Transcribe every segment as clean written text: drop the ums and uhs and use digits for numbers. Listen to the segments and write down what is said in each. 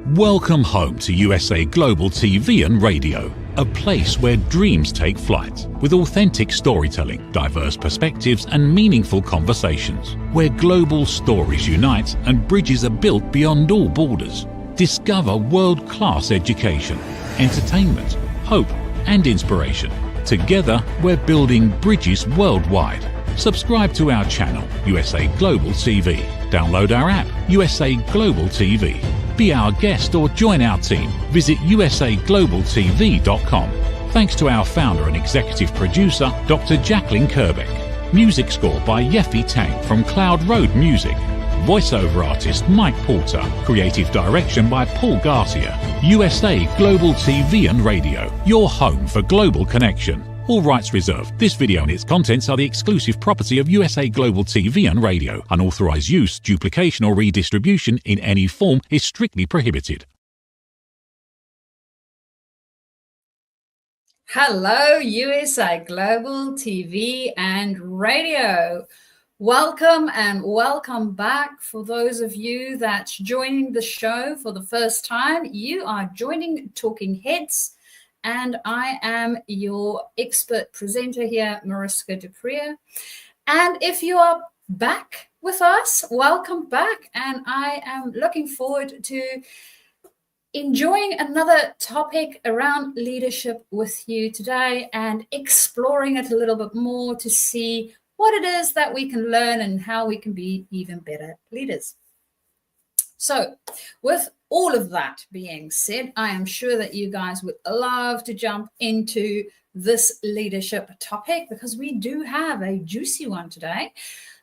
Welcome home to USA Global TV and Radio, a place where dreams take flight, with authentic storytelling, diverse perspectives and meaningful conversations, where global stories unite and bridges are built beyond all borders. Discover world-class education, entertainment, hope and inspiration. Together, we're building bridges worldwide. Subscribe to our channel, USA Global TV. Download our app, USA Global TV. Be our guest or join our team. Visit usaglobaltv.com. Thanks to our founder and executive producer, Dr. Jacqueline Kerbeck. Music score by Yeffy Tang from Cloud Road Music. Voiceover artist Mike Porter. Creative direction by Paul Garcia. USA Global TV and Radio, your home for global connection. All rights reserved. This video and its contents are the exclusive property of USA Global TV and Radio. Unauthorized use, duplication or redistribution in any form is strictly prohibited. Hello, USA Global TV and Radio. Welcome and welcome back. For those of you that's joining the show for the first time, you are joining Talking Heads. And I am your expert presenter here, MARISKA. And if you are back with us, welcome back. And I am looking forward to enjoying another topic around leadership with you today and exploring it a little bit more to see what it is that we can learn and how we can be even better leaders. So with all of that being said, I am sure that you guys would love to jump into this leadership topic because we do have a juicy one today,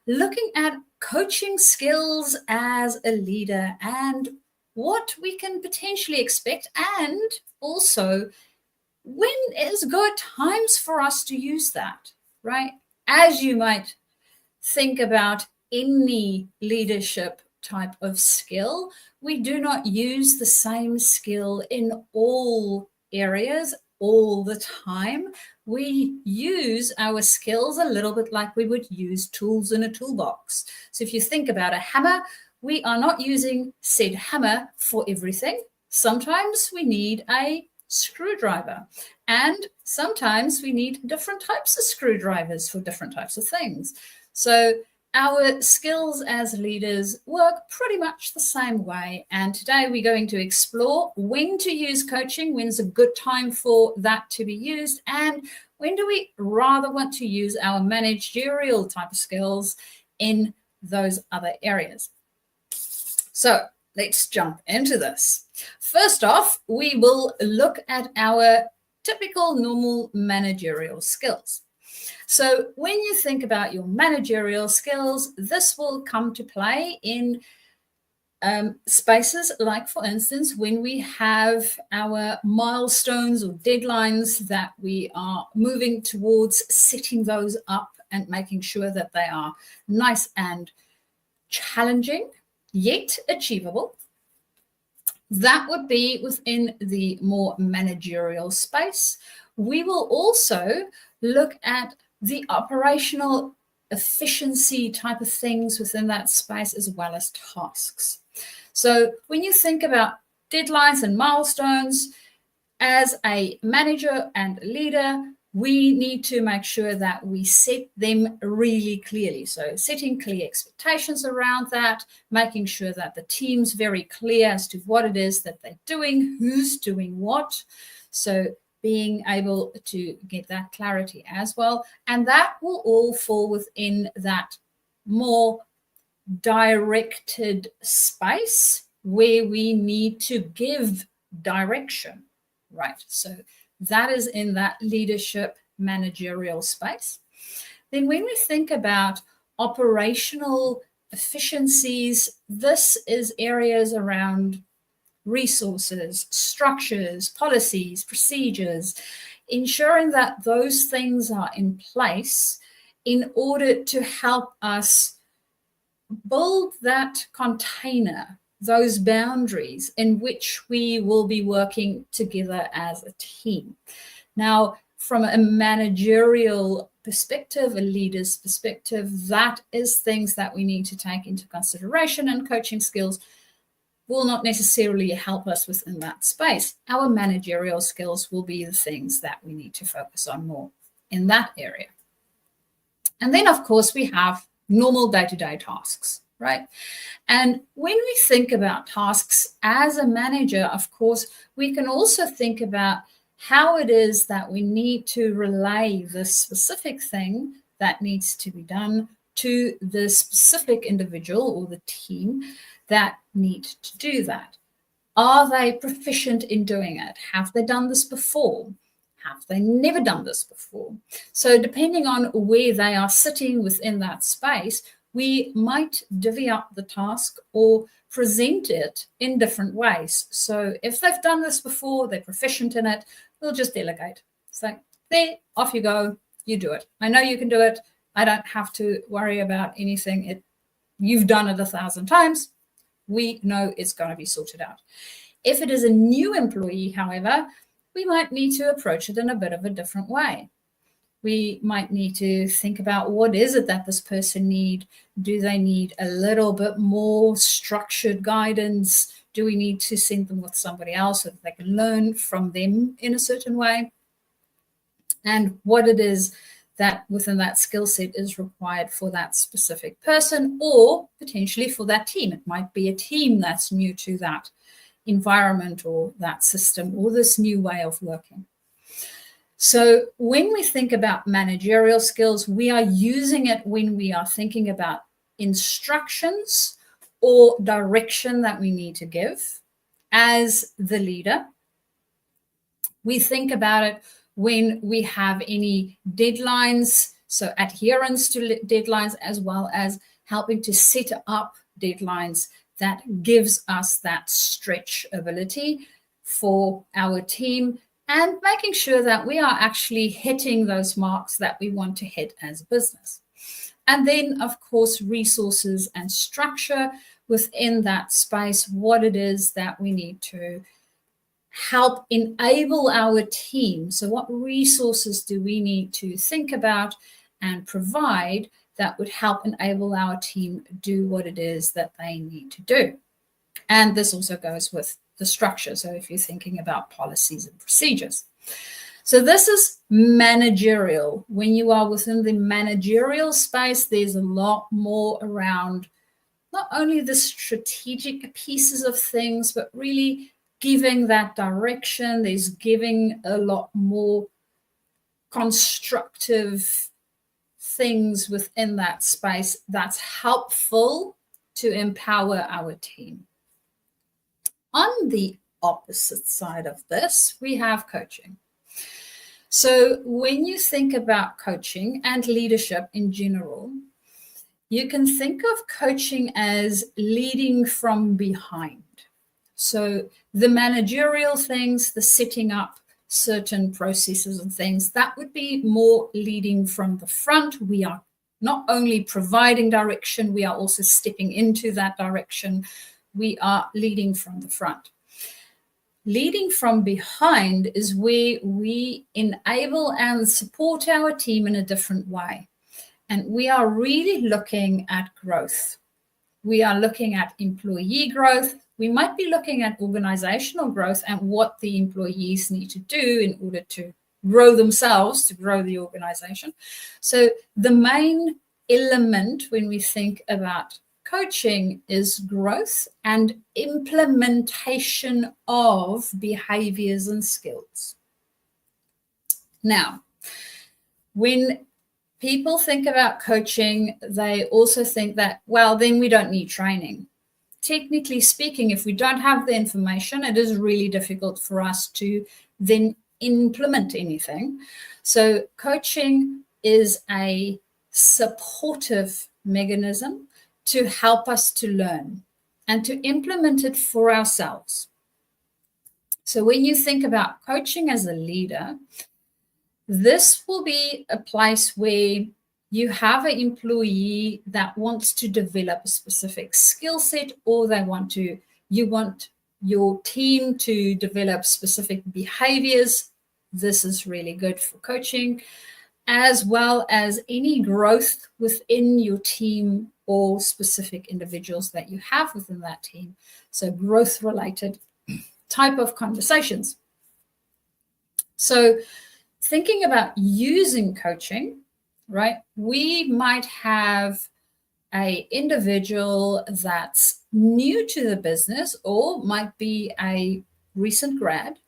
looking at coaching skills as a leader and what we can potentially expect, and also when is good times for us to use that, right? As you might think about any leadership type of skill, we do not use the same skill in all areas all the time. We use our skills a little bit like we would use tools in a toolbox. So if you think about a hammer, we are not using said hammer for everything. Sometimes we need a screwdriver, and sometimes we need different types of screwdrivers for different types of things. So our skills as leaders work pretty much the same way. And today we're going to explore when to use coaching, when's a good time for that to be used, and when do we rather want to use our managerial type of skills in those other areas. So let's jump into this. First off, we will look at our typical normal managerial skills. So when you think about your managerial skills, this will come to play in spaces like, for instance, when we have our milestones or deadlines that we are moving towards, setting those up and making sure that they are nice and challenging, yet achievable. That would be within the more managerial space. We will also look at the operational efficiency type of things within that space, as well as tasks. So when you think about deadlines and milestones, as a manager and leader, we need to make sure that we set them really clearly. So setting clear expectations around that, making sure that the team's very clear as to what it is that they're doing, who's doing what. So being able to get that clarity as well. And that will all fall within that more directed space where we need to give direction, right? So that is in that leadership managerial space. Then when we think about operational efficiencies, this is areas around resources, structures, policies, procedures, ensuring that those things are in place in order to help us build that container, those boundaries in which we will be working together as a team. Now, from a managerial perspective, a leader's perspective, that is things that we need to take into consideration, and coaching skills will not necessarily help us within that space. Our managerial skills will be the things that we need to focus on more in that area. And then, of course, we have normal day-to-day tasks, right? And when we think about tasks as a manager, of course, we can also think about how it is that we need to relay the specific thing that needs to be done to the specific individual or the team that need to do that. Are they proficient in doing it? Have they done this before? Have they never done this before? So depending on where they are sitting within that space, we might divvy up the task or present it in different ways. So if they've done this before, they're proficient in it, we'll just delegate. So there, off you go, you do it. I know you can do it. I don't have to worry about anything. You've done it 1,000 times. We know it's going to be sorted out. If it is a new employee, however, we might need to approach it in a bit of a different way. We might need to think about what is it that this person need? Do they need a little bit more structured guidance? Do we need to send them with somebody else so that they can learn from them in a certain way? And what it is that within that skill set is required for that specific person or potentially for that team. It might be a team that's new to that environment or that system or this new way of working. So when we think about managerial skills, we are using it when we are thinking about instructions or direction that we need to give as the leader. We think about it when we have any deadlines, so adherence to deadlines, as well as helping to set up deadlines that gives us that stretch ability for our team and making sure that we are actually hitting those marks that we want to hit as a business. And then, of course, resources and structure within that space, what it is that we need to help enable our team. So what resources do we need to think about and provide that would help enable our team do what it is that they need to do? And this also goes with the structure. So if you're thinking about policies and procedures. So this is managerial. When you are within the managerial space, there's a lot more around not only the strategic pieces of things, but really giving that direction. There's giving a lot more constructive things within that space that's helpful to empower our team. On the opposite side of this, we have coaching. So when you think about coaching and leadership in general, you can think of coaching as leading from behind. So the managerial things, the setting up certain processes and things, that would be more leading from the front. We are not only providing direction, we are also stepping into that direction. We are leading from the front. Leading from behind is where we enable and support our team in a different way. And we are really looking at growth. We are looking at employee growth. We might be looking at organizational growth and what the employees need to do in order to grow themselves, to grow the organization. So the main element when we think about coaching is growth and implementation of behaviors and skills. Now, when people think about coaching, they also think that, well, then we don't need training. Technically speaking, if we don't have the information, it is really difficult for us to then implement anything. So coaching is a supportive mechanism to help us to learn and to implement it for ourselves. So when you think about coaching as a leader, this will be a place where you have an employee that wants to develop a specific skill set, or you want your team to develop specific behaviors. This is really good for coaching, as well as any growth within your team or specific individuals that you have within that team. So growth-related type of conversations. So thinking about using coaching, right? We might have an individual that's new to the business or might be a recent grad,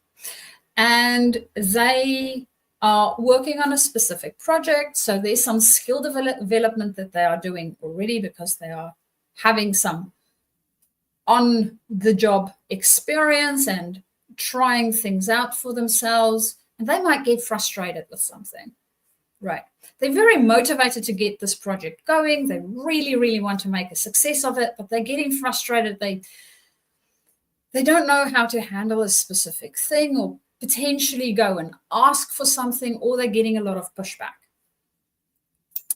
and they are working on a specific project. So there's some skill development that they are doing already because they are having some on-the-job experience and trying things out for themselves. And they might get frustrated with something, right? They're very motivated to get this project going. They really, really want to make a success of it, but they're getting frustrated. They don't know how to handle a specific thing, or potentially go and ask for something, or they're getting a lot of pushback.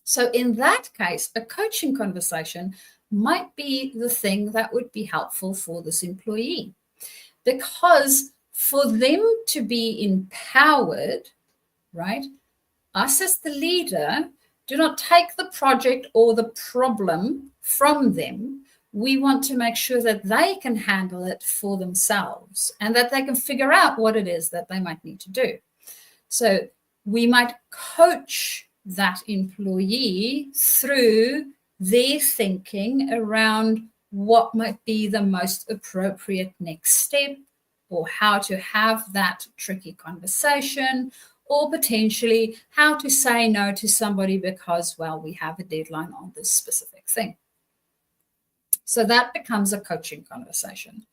So in that case, a coaching conversation might be the thing that would be helpful for this employee, because for them to be empowered, right, us as the leader do not take the project or the problem from them. We want to make sure that they can handle it for themselves and that they can figure out what it is that they might need to do. So we might coach that employee through their thinking around what might be the most appropriate next step, or how to have that tricky conversation, or potentially how to say no to somebody because, well, we have a deadline on this specific thing. So that becomes a coaching conversation.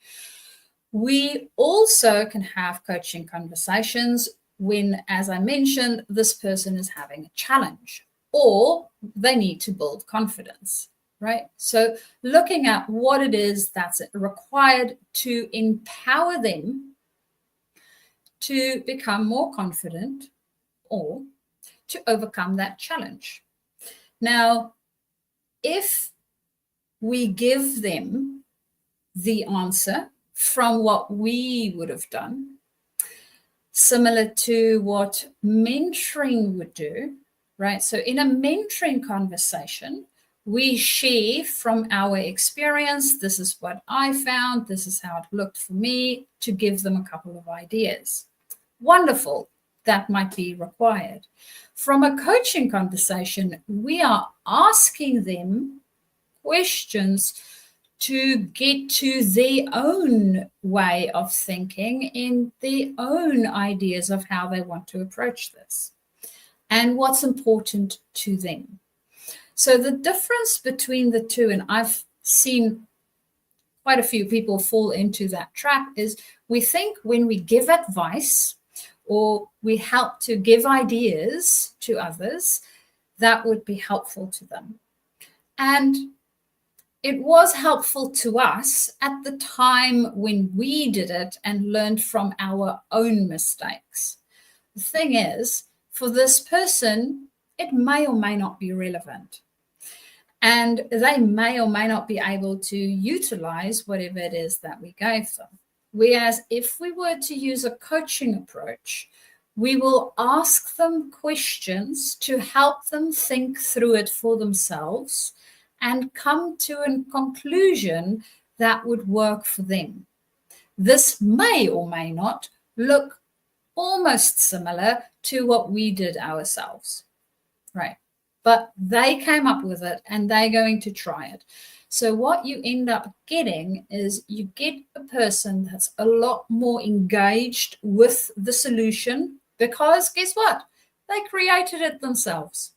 We also can have coaching conversations when, as I mentioned, this person is having a challenge or they need to build confidence, right? So looking at what it is that's required to empower them to become more confident or to overcome that challenge. Now, if we give them the answer from what we would have done, similar to what mentoring would do, right? So in a mentoring conversation, we share from our experience. This is what I found. This is how it looked for me, to give them a couple of ideas. Wonderful. That might be required. From a coaching conversation, we are asking them questions to get to their own way of thinking and their own ideas of how they want to approach this and what's important to them. So the difference between the two, and I've seen quite a few people fall into that trap, is we think when we give advice or we help to give ideas to others, that would be helpful to them. And it was helpful to us at the time when we did it and learned from our own mistakes. The thing is, for this person, it may or may not be relevant. And they may or may not be able to utilize whatever it is that we gave them. Whereas if we were to use a coaching approach, we will ask them questions to help them think through it for themselves and come to a conclusion that would work for them. This may or may not look almost similar to what we did ourselves, right? But they came up with it and they're going to try it. So what you end up getting is you get a person that's a lot more engaged with the solution, because guess what? They created it themselves.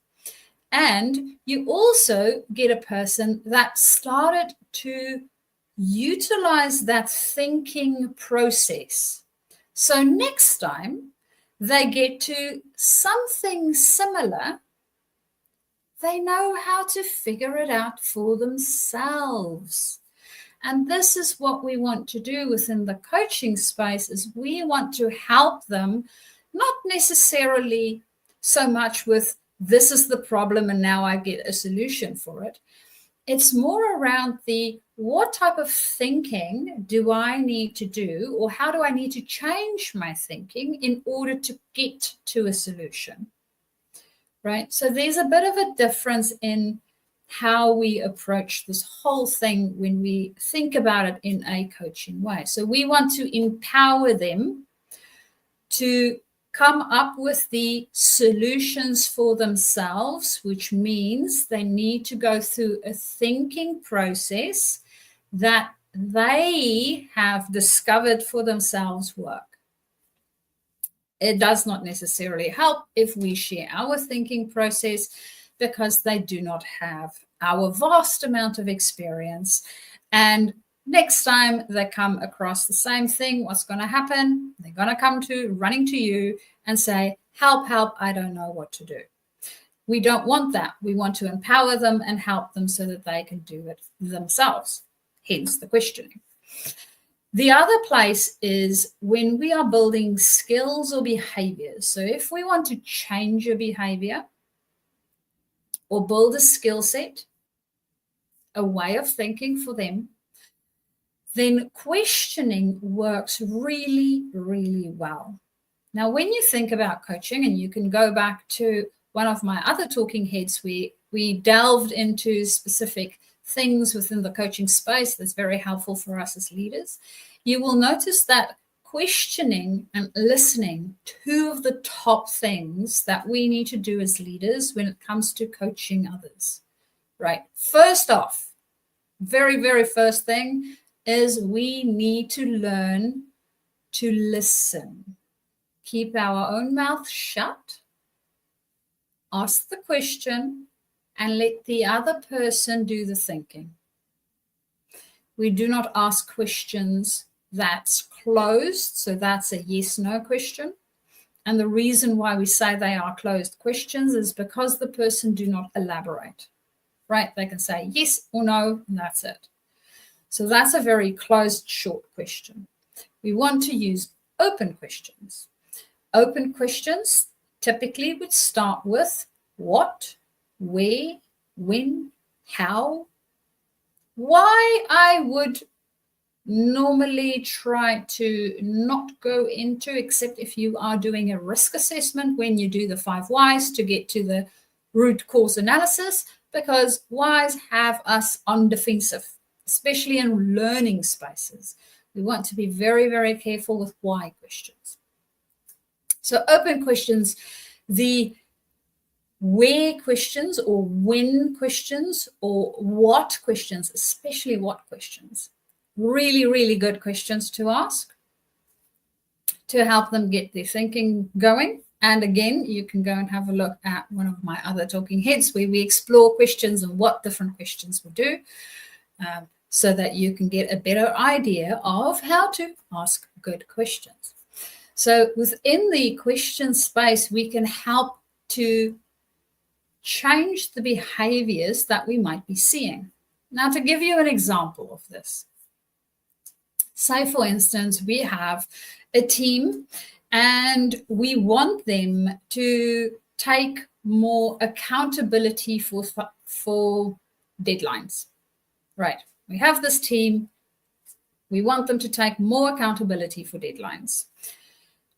And you also get a person that started to utilize that thinking process. So next time they get to something similar, they know how to figure it out for themselves. And this is what we want to do within the coaching space, is we want to help them, not necessarily so much with this is the problem and now I get a solution for it. It's more around the what type of thinking do I need to do, or how do I need to change my thinking in order to get to a solution, right? So there's a bit of a difference in how we approach this whole thing when we think about it in a coaching way. So we want to empower them to come up with the solutions for themselves, which means they need to go through a thinking process that they have discovered for themselves work. It does not necessarily help if we share our thinking process, because they do not have our vast amount of experience. And next time they come across the same thing, what's going to happen? They're going to come running to you and say, help, help, I don't know what to do. We don't want that. We want to empower them and help them so that they can do it themselves, hence the questioning. The other place is when we are building skills or behaviors. So if we want to change a behavior or build a skill set, a way of thinking for them, then questioning works really, really well. Now, when you think about coaching, and you can go back to one of my other talking heads, we delved into specific things within the coaching space that's very helpful for us as leaders. You will notice that questioning and listening, two of the top things that we need to do as leaders when it comes to coaching others, right? First off, very, very first thing is we need to learn to listen. Keep our own mouth shut, ask the question, and let the other person do the thinking. We do not ask questions that's closed, so that's a yes-no question. And the reason why we say they are closed questions is because the person do not elaborate, right? They can say yes or no, and that's it. So that's a very closed, short question. We want to use open questions. Open questions typically would start with what, where, when, how. Why I would normally try to not go into, except if you are doing a risk assessment when you do the 5 whys to get to the root cause analysis, because whys have us on defensive, especially in learning spaces. We want to be very, very careful with why questions. So open questions, the where questions or when questions or what questions, especially what questions. Really, really good questions to ask to help them get their thinking going. And again, you can go and have a look at one of my other talking heads where we explore questions and what different questions will do, so that you can get a better idea of how to ask good questions. So within the question space, we can help to change the behaviors that we might be seeing. Now, to give you an example of this, say, for instance, we have a team and we want them to take more accountability for deadlines, right? We have this team. We want them to take more accountability for deadlines.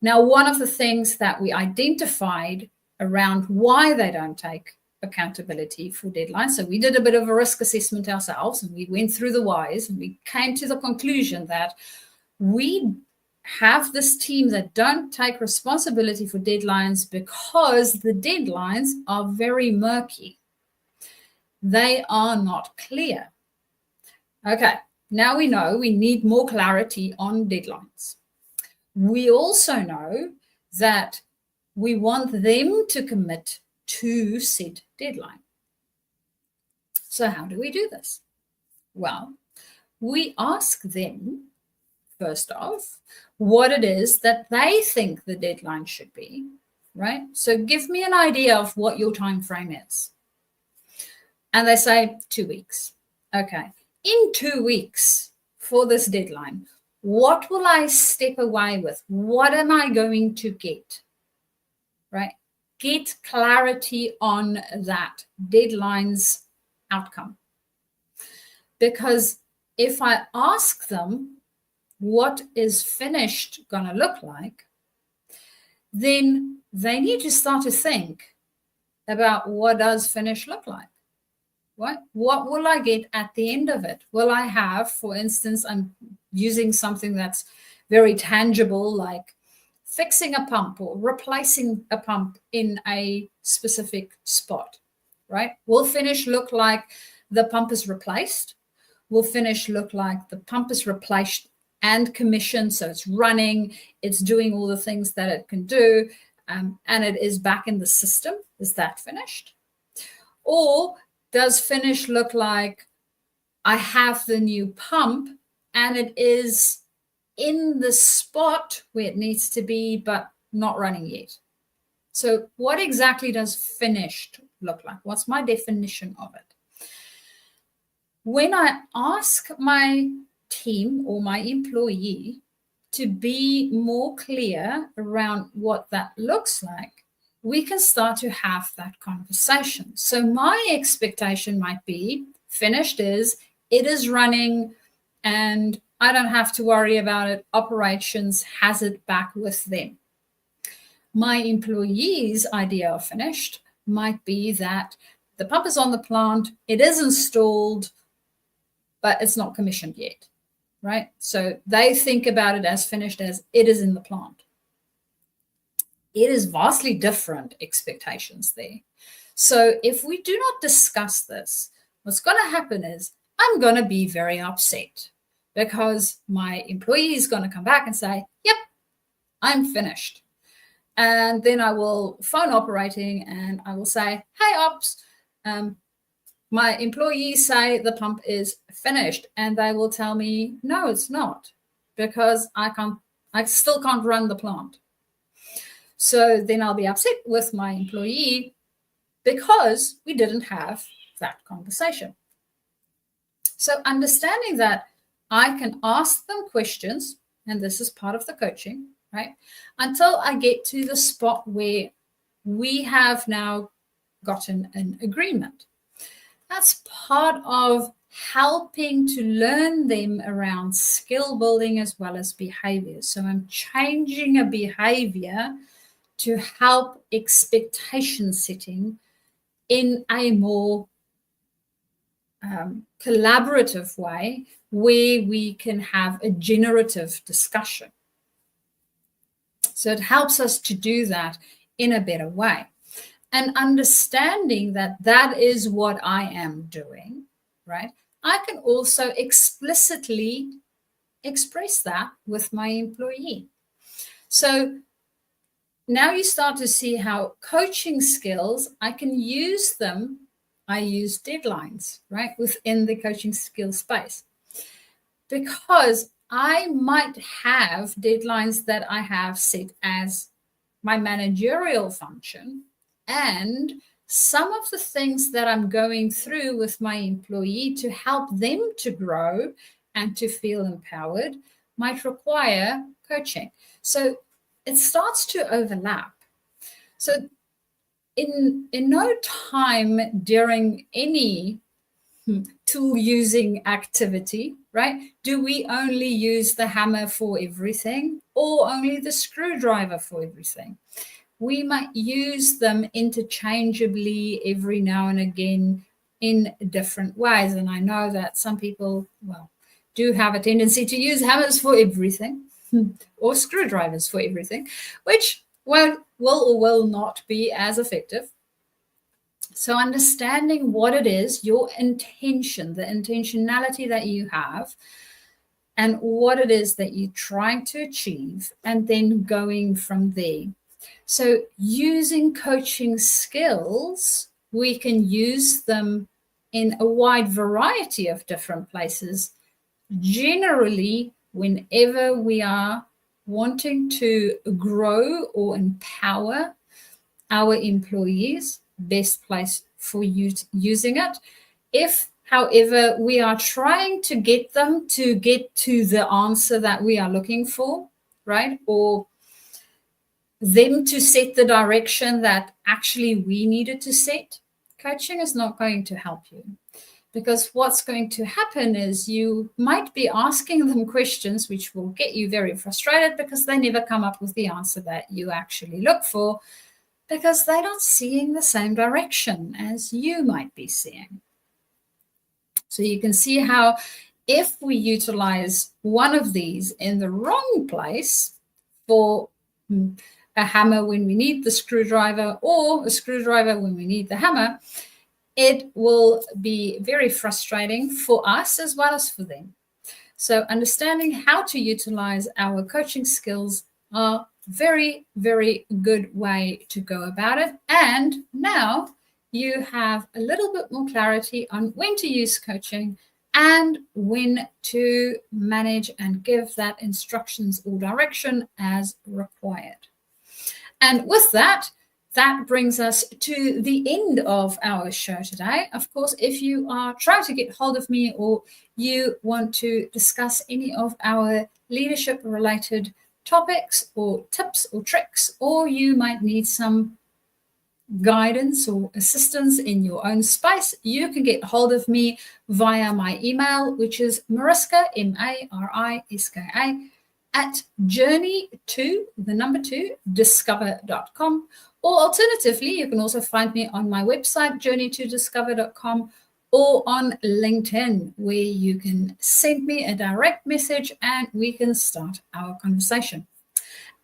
Now, one of the things that we identified around why they don't take accountability for deadlines, so we did a bit of a risk assessment ourselves and we went through the whys and we came to the conclusion that we have this team that don't take responsibility for deadlines because the deadlines are very murky. They are not clear. Okay, now we know we need more clarity on deadlines. We also know that we want them to commit to said deadline. So how do we do this? Well, we ask them, first off, what it is that they think the deadline should be, right? So give me an idea of what your time frame is. And they say 2 weeks. Okay, in 2 weeks for this deadline, what will I step away with? What am I going to get, right? Get clarity on that deadline's outcome. Because if I ask them what is finished going to look like, then they need to start to think about what does finished look like, What will I get at the end of it? Will I have, for instance, I'm using something that's very tangible, like fixing a pump or replacing a pump in a specific spot, right? Will finish look like the pump is replaced? Will finish look like the pump is replaced and commissioned, so it's running, it's doing all the things that it can do, and it is back in the system? Is that finished? Or does finish look like I have the new pump and it is in the spot where it needs to be, but not running yet? So what exactly does finished look like? What's my definition of it? When I ask my team or my employee to be more clear around what that looks like, we can start to have that conversation. So my expectation might be finished is it is running and I don't have to worry about it. Operations has it back with them. My employee's idea of finished might be that the pump is on the plant, it is installed, but it's not commissioned yet, right? So they think about it as finished as it is in the plant. It is vastly different expectations there. So if we do not discuss this, what's going to happen is I'm going to be very upset because my employee is going to come back and say, yep, I'm finished. And then I will phone operating and I will say, hey, ops, my employees say the pump is finished, and they will tell me, no, it's not, because I still can't run the plant. So then I'll be upset with my employee because we didn't have that conversation. So understanding that I can ask them questions, and this is part of the coaching, right? Until I get to the spot where we have now gotten an agreement. That's part of helping to learn them around skill building as well as behavior. So I'm changing a behavior to help expectation setting in a more collaborative way where we can have a generative discussion. So it helps us to do that in a better way. And understanding that that is what I am doing, right? I can also explicitly express that with my employee. So now you start to see how coaching skills, I can use them. I use deadlines, right, within the coaching skill space, because I might have deadlines that I have set as my managerial function. And some of the things that I'm going through with my employee to help them to grow and to feel empowered might require coaching. So it starts to overlap. So in no time during any tool using activity, right, do we only use the hammer for everything or only the screwdriver for everything. We might use them interchangeably every now and again in different ways. And I know that some people, do have a tendency to use hammers for everything or screwdrivers for everything, which will or will not be as effective. So understanding what it is, your intention, the intentionality that you have, and what it is that you're trying to achieve, and then going from there. So using coaching skills, we can use them in a wide variety of different places. Generally, whenever we are wanting to grow or empower our employees, best place for using it. If, however, we are trying to get them to get to the answer that we are looking for, right, or them to set the direction that actually we needed to set, coaching is not going to help you. Because what's going to happen is you might be asking them questions which will get you very frustrated because they never come up with the answer that you actually look for, because they're not seeing the same direction as you might be seeing. So you can see how if we utilize one of these in the wrong place for a hammer when we need the screwdriver, or a screwdriver when we need the hammer, it will be very frustrating for us as well as for them. So understanding how to utilize our coaching skills are very, very good way to go about it. And now you have a little bit more clarity on when to use coaching and when to manage and give that instructions or direction as required. And with that, that brings us to the end of our show today. Of course, if you are trying to get hold of me or you want to discuss any of our leadership-related topics or tips or tricks, or you might need some guidance or assistance in your own space, you can get hold of me via my email, which is MARISKA, MARISKA, at journey2discover.com. Or alternatively, you can also find me on my website, journey2discover.com, or on LinkedIn, where you can send me a direct message and we can start our conversation.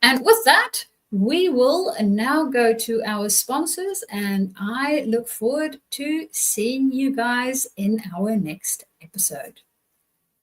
And with that, we will now go to our sponsors, and I look forward to seeing you guys in our next episode.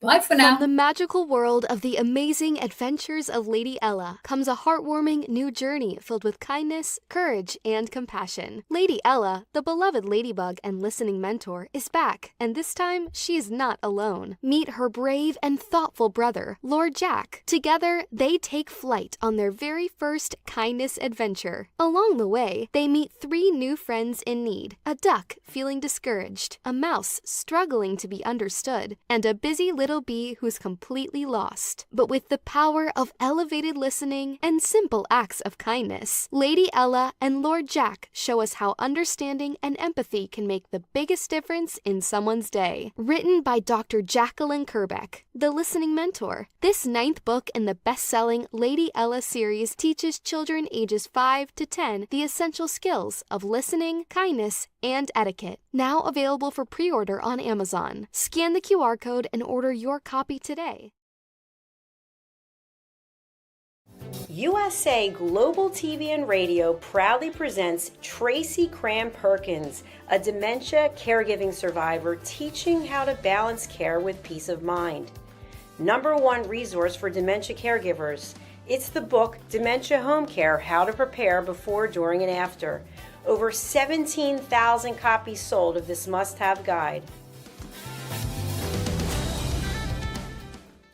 Bye for now. From the magical world of the amazing adventures of Lady Ella comes a heartwarming new journey filled with kindness, courage, and compassion. Lady Ella, the beloved ladybug and listening mentor, is back, and this time she is not alone. Meet her brave and thoughtful brother, Lord Jack. Together, they take flight on their very first kindness adventure. Along the way, they meet 3 new friends in need: a duck feeling discouraged, a mouse struggling to be understood, and a busy little bee who's completely lost. But with the power of elevated listening and simple acts of kindness, Lady Ella and Lord Jack show us how understanding and empathy can make the biggest difference in someone's day. Written by Dr. Jacqueline Kerbeck, the listening mentor, this 9th book in the best-selling Lady Ella series teaches children ages 5 to 10 the essential skills of listening, kindness, and etiquette. Now available for pre-order on Amazon. Scan the QR code and order your copy today. USA Global TV and Radio proudly presents Tracy Cram Perkins, a dementia caregiving survivor teaching how to balance care with peace of mind. #1 resource for dementia caregivers. It's the book Dementia Home Care: How to Prepare Before, During, and After. Over 17,000 copies sold of this must-have guide.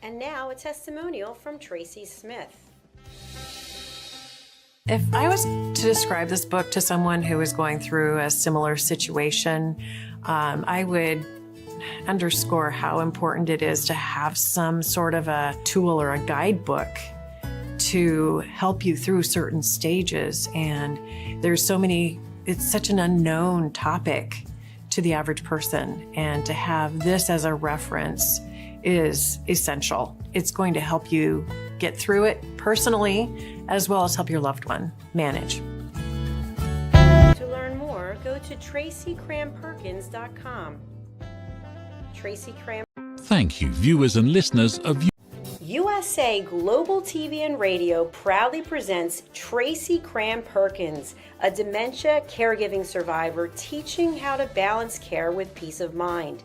And now a testimonial from Tracy Smith. If I was to describe this book to someone who is going through a similar situation, I would underscore how important it is to have some sort of a tool or a guidebook to help you through certain stages. And there's so many, it's such an unknown topic to the average person. And to have this as a reference is essential. It's going to help you get through it personally, as well as help your loved one manage. To learn more, go to tracycramperkins.com. Tracy Cram. Thank you, viewers and listeners of USA Global TV and Radio proudly presents Tracy Cram Perkins, a dementia caregiving survivor teaching how to balance care with peace of mind.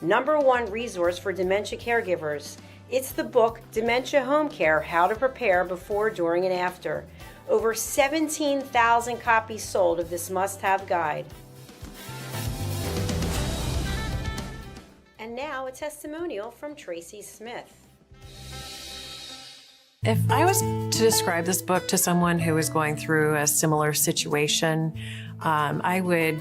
#1 resource for dementia caregivers. It's the book Dementia Home Care: How to Prepare Before, During, and After. Over 17,000 copies sold of this must-have guide. And now a testimonial from Tracy Smith. If I was to describe this book to someone who is going through a similar situation, I would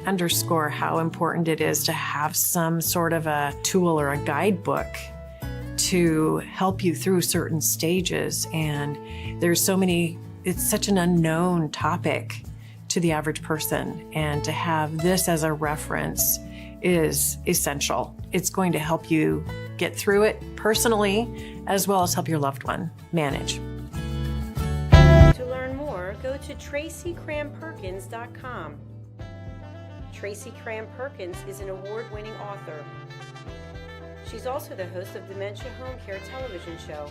underscore how important it is to have some sort of a tool or a guidebook to help you through certain stages. And there's so many, it's such an unknown topic to the average person. And to have this as a reference is essential. It's going to help you get through it personally, as well as help your loved one manage. To learn more, go to tracycramperkins.com. Tracy Cram Perkins is an award-winning author. She's also the host of Dementia Home Care television show.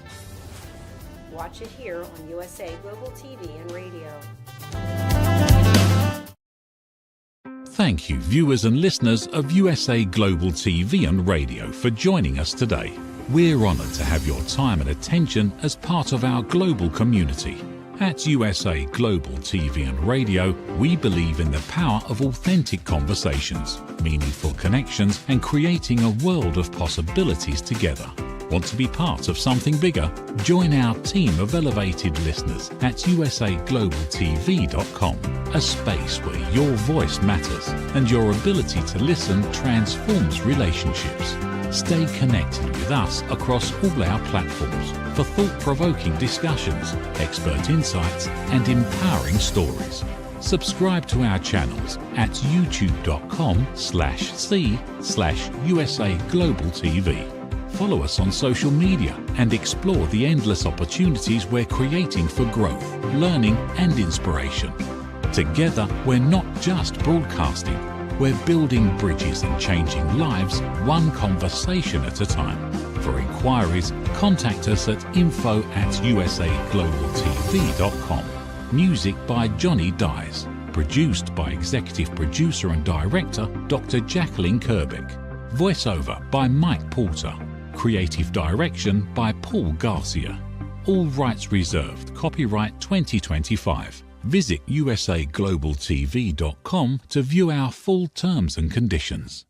Watch it here on USA Global TV and Radio. Thank you, viewers and listeners of USA Global TV and Radio, for joining us today. We're honoured to have your time and attention as part of our global community. At USA Global TV and Radio, we believe in the power of authentic conversations, meaningful connections, and creating a world of possibilities together. Want to be part of something bigger? Join our team of elevated listeners at usaglobaltv.com, a space where your voice matters and your ability to listen transforms relationships. Stay connected with us across all our platforms for thought-provoking discussions, expert insights, and empowering stories. Subscribe to our channels at youtube.com/c/usaglobaltv. Follow us on social media and explore the endless opportunities we're creating for growth, learning, and inspiration. Together, we're not just broadcasting, we're building bridges and changing lives one conversation at a time. For inquiries, contact us at info@usaglobaltv.com. Music by Johnny Dyes. Produced by Executive Producer and Director Dr. Jacqueline Kerbeck. Voiceover by Mike Porter. Creative Direction by Paul Garcia. All rights reserved. Copyright 2025. Visit usaglobaltv.com to view our full terms and conditions.